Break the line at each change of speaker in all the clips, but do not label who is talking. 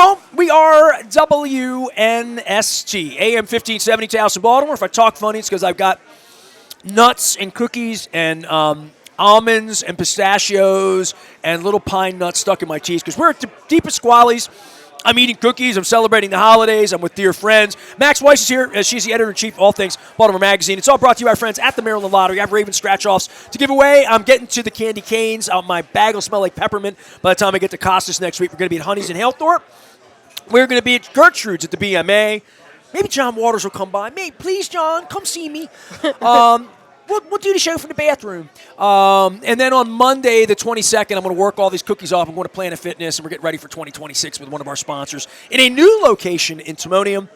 home. We are WNST, AM 1570, Towson, Baltimore. If I talk funny, it's because I've got nuts and cookies and almonds and pistachios and little pine nuts stuck in my teeth because we're at DiPasquale's. I'm eating cookies. I'm celebrating the holidays. I'm with dear friends. Max Weiss is here. She's the editor-in-chief of all things Baltimore Magazine. It's all brought to you by our friends at the Maryland Lottery. I have Raven scratch-offs to give away. I'm getting to the candy canes. My bag will smell like peppermint by the time I get to Costas next week. We're going to be at Honey's in Halethorpe. We're going to be at Gertrude's at the BMA. Maybe John Waters will come by. Please, John, come see me. We'll do the show from the bathroom. And then on Monday, the 22nd, I'm going to work all these cookies off. I'm going to Planet Fitness, and we're getting ready for 2026 with one of our sponsors. In a new location in Timonium,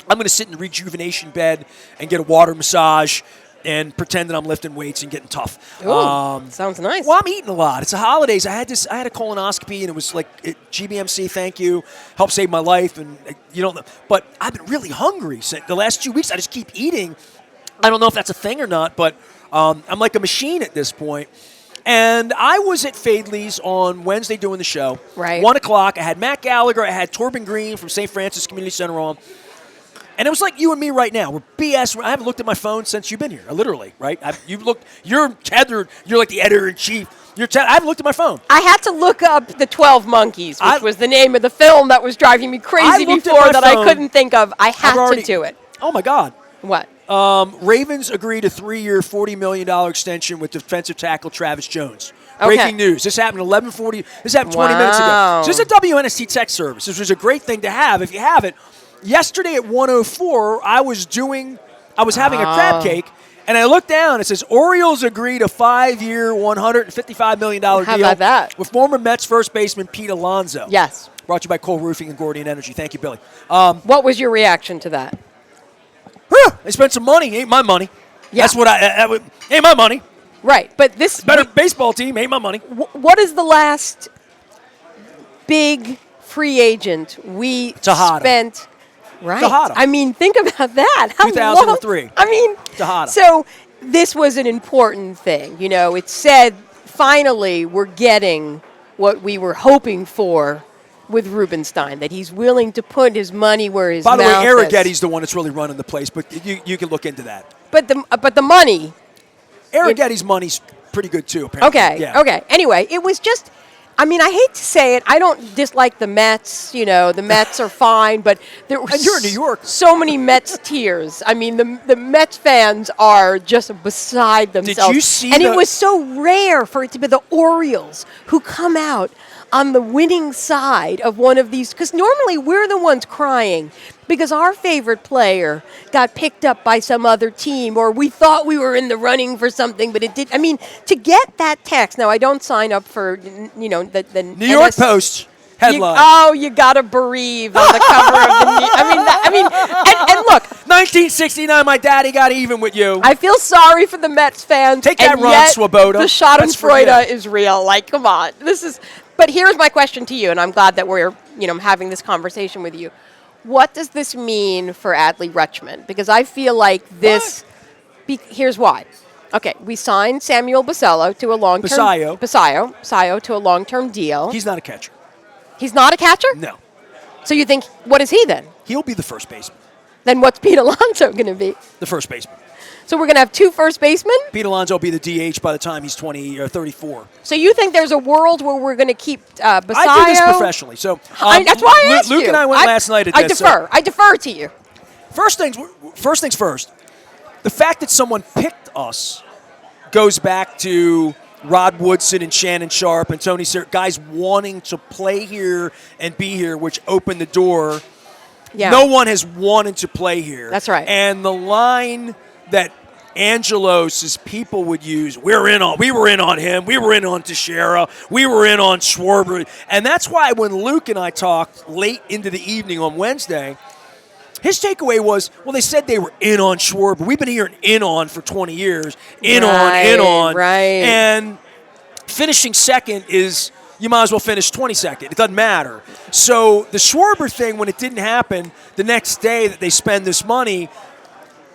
I'm going to sit in the rejuvenation bed and get a water massage and pretend that I'm lifting weights and getting tough.
Ooh, sounds nice.
Well, I'm eating a lot. It's the holidays. I had a colonoscopy, and it was like GBMC, thank you, helped save my life. And but I've been really hungry since the last 2 weeks. I just keep eating. I don't know if that's a thing or not, but I'm like a machine at this point. And I was at Fadley's on Wednesday doing the show.
Right.
1 o'clock. I had Matt Gallagher. I had Torben Green from St. Francis Community Center on. And it was like you and me right now. We're BS. I haven't looked at my phone since you've been here, literally, right? You're tethered. You're like the editor-in-chief. I haven't looked at my phone.
I had to look up The 12 Monkeys, which was the name of the film that was driving me crazy before that I couldn't think of. I had to do it.
Oh, my God.
What?
Ravens agreed a 3-year, $40 million extension with defensive tackle Travis Jones.
Okay.
Breaking news. This happened 11:40. This happened 20 minutes ago. So this is a WNST text service. This was a great thing to have if you have it. Yesterday at 1:04, I was having a crab cake, and I looked down. It says Orioles agreed a 5-year, $155 million deal
How about that?
with former Mets first baseman Pete Alonso.
Yes.
Brought to you by Cole Roofing and Gordian Energy. Thank you, Billy.
What was your reaction to that?
They spent some money. Ain't my money.
Yeah.
That's what ain't my money.
Right, but this
Better baseball team. Ain't my money.
What is the last big free agent we spent? Right.
Tejada.
I mean, think about that. How
2003.
I mean,
Tejada.
So this was an important thing. It said finally we're getting what we were hoping for with Rubenstein, that he's willing to put his money where his mouth is.
By the way, Eric Getty's the one that's really running the place, but you can look into that.
But the money.
Eric Getty's money's pretty good too, apparently.
Okay.
Yeah.
Okay. Anyway, it was just. I mean, I hate to say it. I don't dislike the Mets. The Mets are fine, but there were
and you're in New York.
So many Mets tears. I mean, the Mets fans are just beside themselves.
Did you see
And it was so rare for it to be the Orioles who come out on the winning side of one of these, because normally we're the ones crying because our favorite player got picked up by some other team, or we thought we were in the running for something, but it did. I mean, to get that text. Now, I don't sign up for, the
New York Post headline.
You got to bereave on the cover of the. And look.
1969, my daddy got even with you.
I feel sorry for the Mets fans.
Take that, Ron Swoboda.
The Schadenfreude is real. Like, come on, this is. But here's my question to you, and I'm glad that we're, having this conversation with you. What does this mean for Adley Rutschman? Because I feel like this. Here's why. Okay, we signed Samuel Basallo to a long-term. Basallo to a long-term deal.
He's not a catcher.
He's not a catcher?
No.
So you think, what is he then?
He'll be the first baseman.
Then what's Pete Alonso going to be?
The first baseman.
So we're going to have two first basemen?
Pete Alonso will be the DH by the time he's 20 or 34.
So you think there's a world where we're going to keep Basallo?
I do this professionally. So
that's why I asked
Luke
you.
and I went last night at this.
I defer to you.
First things first. The fact that someone picked us goes back to Rod Woodson and Shannon Sharp and Tony Ser, guys wanting to play here and be here, which opened the door.
Yeah.
No one has wanted to play here.
That's right.
And the line that Angelos' people would use, we were in on him, we were in on Teixeira, we were in on Schwarber. And that's why when Luke and I talked late into the evening on Wednesday, his takeaway was, well, they said they were in on Schwarber. We've been hearing in on for 20 years. In on.
Right.
And finishing second is, you might as well finish 22nd. It doesn't matter. So the Schwarber thing, when it didn't happen, the next day that they spend this money,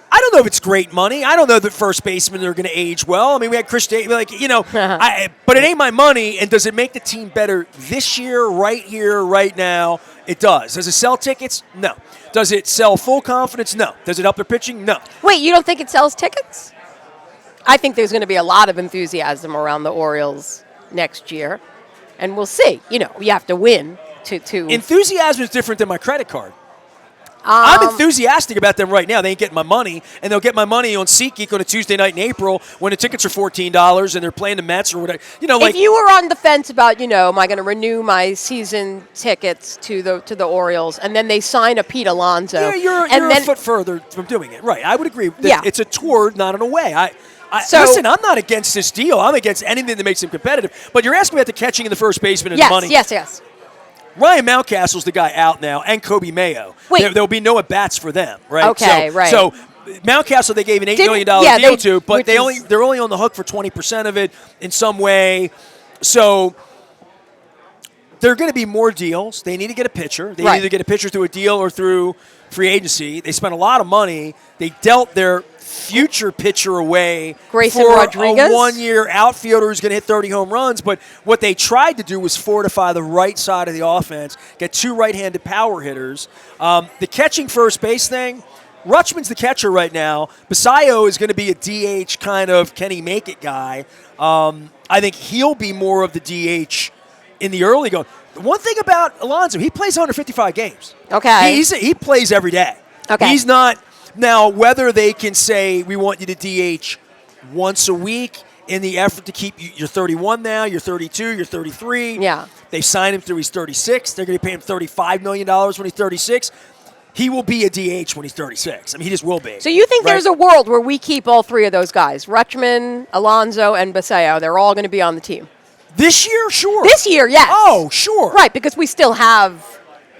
I don't know if it's great money. I don't know that first basemen are going to age well. I mean, we had Chris Davis, but it ain't my money. And does it make the team better this year, right here, right now? it does. Does it sell tickets? No. Does it sell full confidence? No. Does it help their pitching? No.
Wait, you don't think it sells tickets? I think there's going to be a lot of enthusiasm around the Orioles next year, and we'll see. You have to win to.
Enthusiasm is different than my credit card. I'm enthusiastic about them right now. They ain't getting my money, and they'll get my money on SeatGeek on a Tuesday night in April when the tickets are $14 and they're playing the Mets or whatever.
If you were on the fence about, am I going to renew my season tickets to the Orioles, and then they sign a Pete Alonso.
Yeah, you're a foot further from doing it. Right. I would agree.
Yeah.
It's a tour, not an away. Listen, I'm not against this deal. I'm against anything that makes them competitive. But you're asking about the catching and the first baseman and the money.
Yes.
Ryan Mountcastle's the guy out now, and Kobe Mayo.
Wait.
There'll be no at-bats for them, right?
Okay, right.
So Mountcastle they gave an $8 million deal to, but they're only on the hook for 20% of it in some way. So there are going to be more deals. They need to get a pitcher. They either get a pitcher through a deal or through free agency. They spent a lot of money. They dealt their future pitcher away
Grayson
for
Rodriguez?
a one-year outfielder who's going to hit 30 home runs. But what they tried to do was fortify the right side of the offense, get two right-handed power hitters. The catching first base thing, Rutschman's the catcher right now. Basayo is going to be a DH kind of can-he-make-it guy. I think he'll be more of the DH in the early going. One thing about Alonso, he plays 155 games.
Okay.
He plays every day.
Okay.
He's not – now, whether they can say we want you to DH once a week in the effort to keep you – you're 31 now, you're 32, you're 33.
Yeah.
They signed him through he's 36. They're going to pay him $35 million when he's 36. He will be a DH when he's 36. I mean, he just will be.
So you think there's a world where we keep all three of those guys, Rutschman, Alonso, and Basayo. They're all going to be on the team.
This year, sure.
This year, yes.
Oh, sure.
Right, because we still have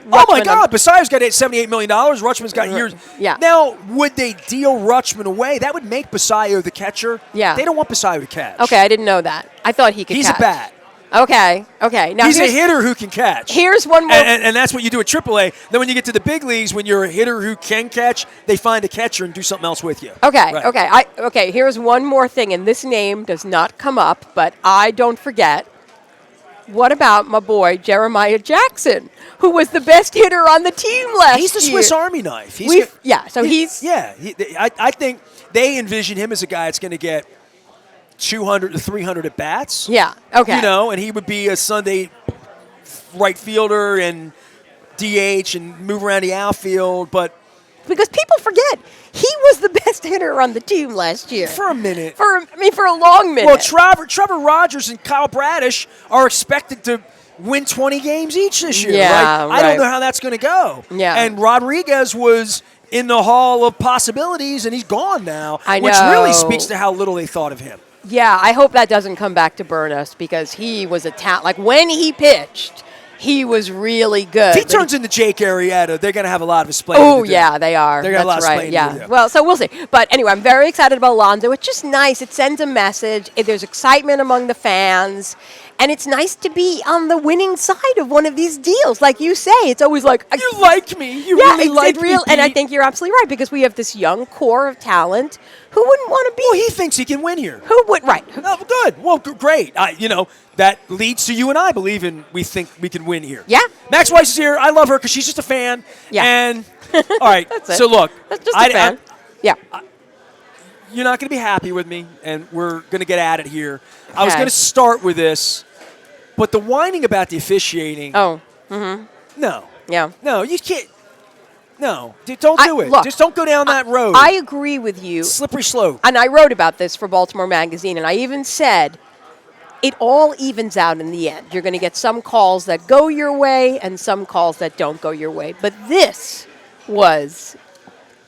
Rutschman.
Oh, my God. Basayo's got $78 million. Rutschman's got years.
Yeah.
Now, would they deal Rutschman away? That would make Basayo the catcher.
Yeah.
They don't want Basayo to catch.
Okay, I didn't know that. I thought he could catch.
He's a bat.
Okay. Now
he's a hitter who can catch.
Here's one more.
And that's what you do at AAA. Then when you get to the big leagues, when you're a hitter who can catch, they find a catcher and do something else with you.
Okay,
Right.
okay. Here's one more thing, and this name does not come up, but I don't forget. What about my boy Jeremiah Jackson, who was the best hitter on the team last year?
He's the Swiss Army knife. I think they envision him as a guy that's going to get 200 to 300 at bats.
Yeah. Okay.
And he would be a Sunday right fielder and DH and move around the outfield, but
because people forget he was the best hitter on the team last year
for a minute.
For a long minute.
Well, Trevor Rogers and Kyle Bradish are expected to win 20 games each this year.
Yeah,
right? I don't know how that's going to go.
Yeah.
And Rodriguez was in the hall of possibilities, and he's gone now,
I know.
Which really speaks to how little they thought of him.
Yeah, I hope that doesn't come back to burn us because he was a talent. Like when he pitched, he was really good.
If he turns into Jake Arrieta, they're going to have a lot of explaining to do.
Yeah, they are.
They're going to have a lot of
right.
explaining to do.
Well, so we'll see. But anyway, I'm very excited about Alonso. It's just nice. It sends a message. There's excitement among the fans. And it's nice to be on the winning side of one of these deals. Like you say, it's always like...
You like me. You really like me.
And I think you're absolutely right because we have this young core of talent. Who wouldn't want to be...
Well, he thinks he can win here.
Who would... Right.
Oh, good. Well, great. That leads to you and I believing we think we can win here.
Yeah.
Max Weiss is here. I love her because she's just a fan.
Yeah.
And, all right.
That's it.
So, look.
That's just a fan.
You're not going to be happy with me, and we're going to get at it here. I was going to start with this, but the whining about the officiating.
Oh. Mm-hmm.
No.
Yeah.
No, you can't. No. Don't do it.
Look,
just don't go down that road.
I agree with you.
Slippery slope.
And I wrote about this for Baltimore Magazine, and I even said it all evens out in the end. You're going to get some calls that go your way and some calls that don't go your way. But this was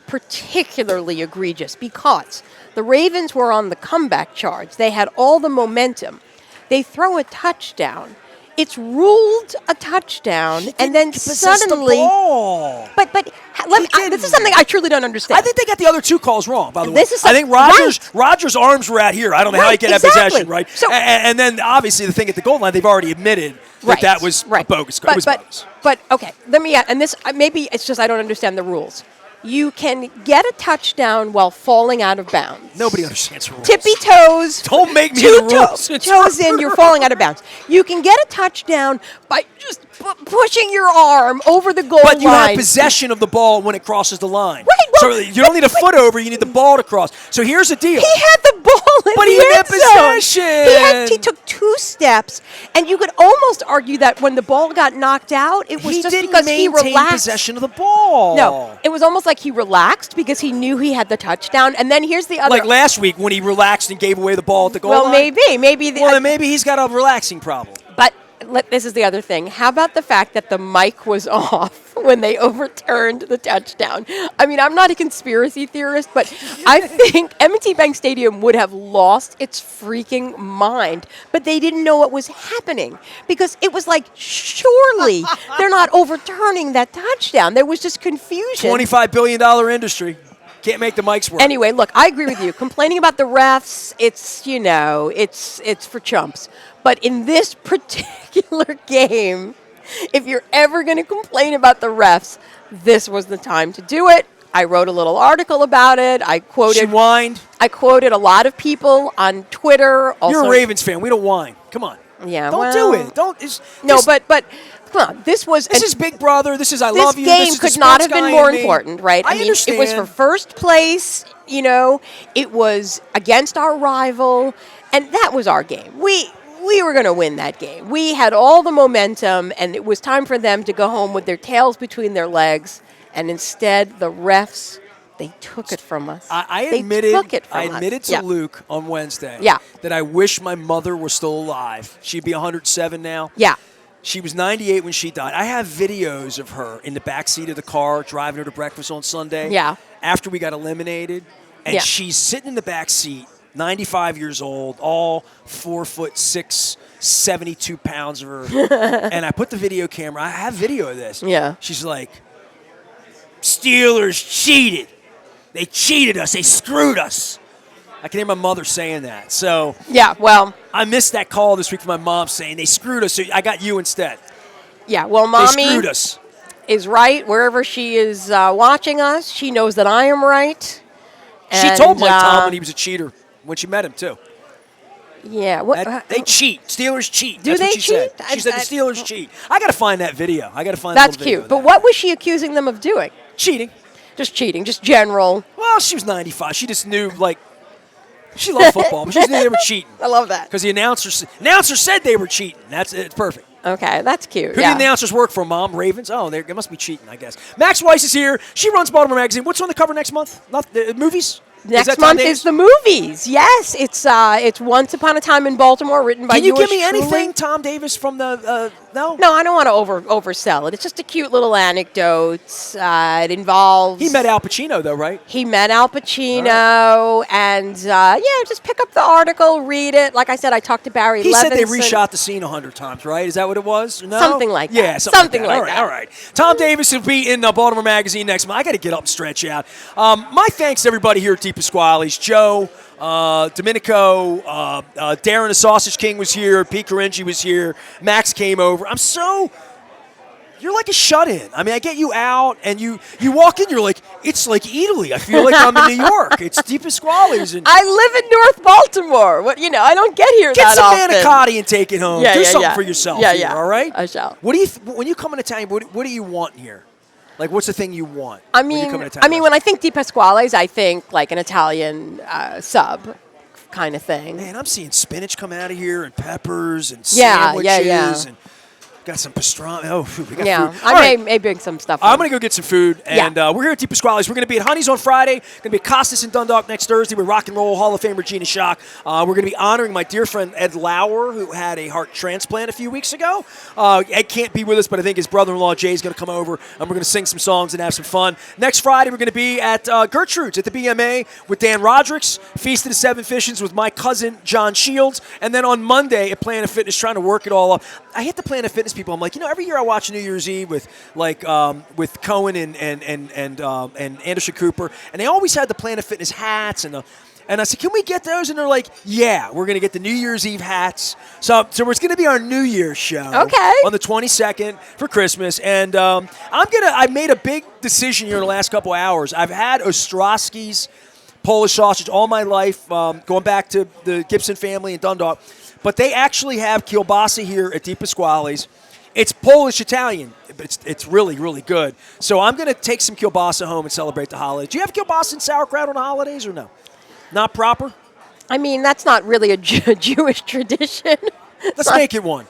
particularly egregious because the Ravens were on the comeback charge. They had all the momentum. They throw a touchdown. It's ruled a touchdown, and then suddenly.
The ball.
But this is something I truly don't understand.
I think they got the other two calls wrong. By the way,
I
think Rogers' arms were out here. I don't know how he get that possession right.
So,
and then obviously the thing at the goal line, they've already admitted that was a bogus. It was bogus.
But okay, let me add, and this maybe it's just I don't understand the rules. You can get a touchdown while falling out of bounds.
Nobody understands the rules.
Tippy toes.
Don't make me the rules.
Toes in, you're falling out of bounds. You can get a touchdown by just pushing pushing your arm over the goal line.
But you have possession of the ball when it crosses the line.
Right, well,
so you don't need a foot over, you need the ball to cross. So here's the deal.
He had the ball in
But
the
he had
end zone.
possession.
He took 2 steps, and you could almost argue that when the ball got knocked out, it was just because he relaxed.
Possession of the ball.
No, it was almost like he relaxed because he knew he had the touchdown. And then here's the other.
Like last week when he relaxed and gave away the ball at the goal line.
Maybe.
Then maybe he's got a relaxing problem.
But this is the other thing. How about the fact that the mic was off when they overturned the touchdown? I mean, I'm not a conspiracy theorist, but I think M&T Bank Stadium would have lost its freaking mind. But they didn't know what was happening because it was like, surely they're not overturning that touchdown. There was just confusion.
$25 billion industry. Can't make the mics work.
Anyway, look, I agree with you. Complaining about the refs, it's for chumps. But in this particular game, if you're ever going to complain about the refs, this was the time to do it. I wrote a little article about it. I quoted a lot of people on Twitter. Also,
you're a Ravens fan. We don't whine. Come on.
Yeah,
don't do it.
But come on. This is
Big Brother. This is I love you.
This game
could
not have been more important, right?
I mean, understand.
It was for first place. It was against our rival, and that was our game. We were going to win that game. We had all the momentum, and it was time for them to go home with their tails between their legs. And instead, the refs, they took it from us.
I admitted to Luke on Wednesday that I wish my mother were still alive. She'd be 107 now.
Yeah.
She was 98 when she died. I have videos of her in the backseat of the car driving her to breakfast on Sunday.
Yeah.
After we got eliminated. And she's sitting in the back seat, 95 years old, all 4'6", 72 pounds of her. And I put the video camera. I have video of this.
Yeah.
She's like, Steelers cheated. They cheated us. They screwed us. I can hear my mother saying that. So
yeah, well,
I missed that call this week from my mom saying they screwed us. So I got you instead.
Yeah, well, Mommy
they screwed us.
Is right wherever she is watching us. She knows that I am right.
She told Mike Tomlin he was a cheater when she met him too.
Yeah,
they cheat. Steelers cheat.
Do
That's
they
what she
cheat?
said. She said the Steelers cheat. I got to find that video.
That's cute. But what was she accusing them of doing?
Cheating.
Just cheating. Just general.
Well, she was 95. She just knew she loved football, but she just knew they were cheating.
I love that
because the announcer said they were cheating. It's perfect.
Okay, that's cute.
Who do the announcers work for, Mom? Ravens? Oh, they must be cheating, I guess. Max Weiss is here. She runs Baltimore Magazine. What's on the cover next month? Movies?
Next month is the movies. Yes, it's Once Upon a Time in Baltimore, written by you.
Can you give me anything, Tom Davis, from the no?
No, I don't want to oversell it. It's just a cute little anecdote. It involves.
He met Al Pacino, though, right?
He met Al Pacino, and just pick up the article, read it. Like I said, I talked to Barry.
He
Levinson.
said they reshot the scene 100 times, right? Is that what it was? No?
Something like that.
Yeah, something like that.
All
right. Tom Davis will be in Baltimore Magazine next month. I got to get up and stretch out. My thanks to everybody here at DiPasquale's. Joe, Domenico, Darren the Sausage King was here. Pete Carinci was here. Max came over. You're like a shut-in. I mean, I get you out, and you walk in, you're like, it's like Italy. I feel like I'm in New York. It's DiPasquale's.
I live in North Baltimore. I don't get here that often.
Get some manicotti and take it home. Do something for yourself here, all right?
I shall.
When you come into town, what do you want here? Like, what's the thing you want?
When I think DiPasquale's, I think like an Italian sub kind of thing.
Man, I'm seeing spinach come out of here and peppers and sandwiches and got some pastrami. Oh, we got food.
I may bring some stuff.
I'm going to go get some food, and we're here at DiPasquale's. We're going to be at Honey's on Friday. Going to be at Costas in Dundalk next Thursday with Rock and Roll Hall of Famer Gina Shock. We're going to be honoring my dear friend Ed Lauer, who had a heart transplant a few weeks ago. Ed can't be with us, but I think his brother-in-law Jay is going to come over, and we're going to sing some songs and have some fun. Next Friday, we're going to be at Gertrude's at the BMA with Dan Rodricks, Feast of the Seven Fishes with my cousin John Shields, and then on Monday at Planet Fitness, trying to work it all up. I hit the Planet Fitness people. I'm like, every year I watch New Year's Eve with Cohen and Anderson Cooper, and they always had the Planet Fitness hats and I said, can we get those? And they're like, yeah, we're going to get the New Year's Eve hats. So it's going to be our New Year's show on the 22nd for Christmas. And I made a big decision here in the last couple hours. I've had Ostrowski's Polish sausage all my life, going back to the Gibson family in Dundalk. But they actually have kielbasa here at DiPasquale's. It's Polish Italian. It's really, really good. So I'm going to take some kielbasa home and celebrate the holidays. Do you have kielbasa and sauerkraut on the holidays or no? Not proper?
I mean, that's not really a Jewish tradition.
Let's make it one.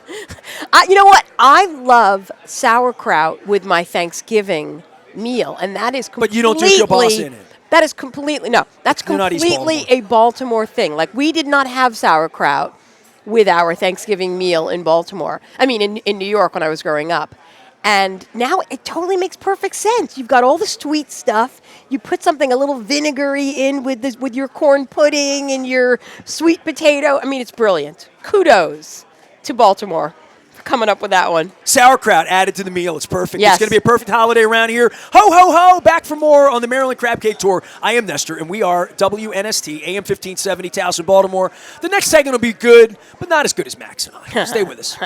You know what? I love sauerkraut with my Thanksgiving meal, and that is completely.
But you don't do kielbasa in it.
That is completely no. That's
You're not East
completely a Baltimore thing. Like we did not have sauerkraut with our Thanksgiving meal in Baltimore. I mean, in New York when I was growing up. And now it totally makes perfect sense. You've got all the sweet stuff. You put something a little vinegary in with your corn pudding and your sweet potato. I mean, it's brilliant. Kudos to Baltimore for coming up with that one.
Sauerkraut added to the meal. It's perfect.
Yes.
It's going to be a perfect holiday around here. Ho, ho, ho. Back for more on the Maryland Crab Cake Tour. I am Nestor, and we are WNST, AM 1570, Towson, Baltimore. The next segment will be good, but not as good as Max and I. Stay with us.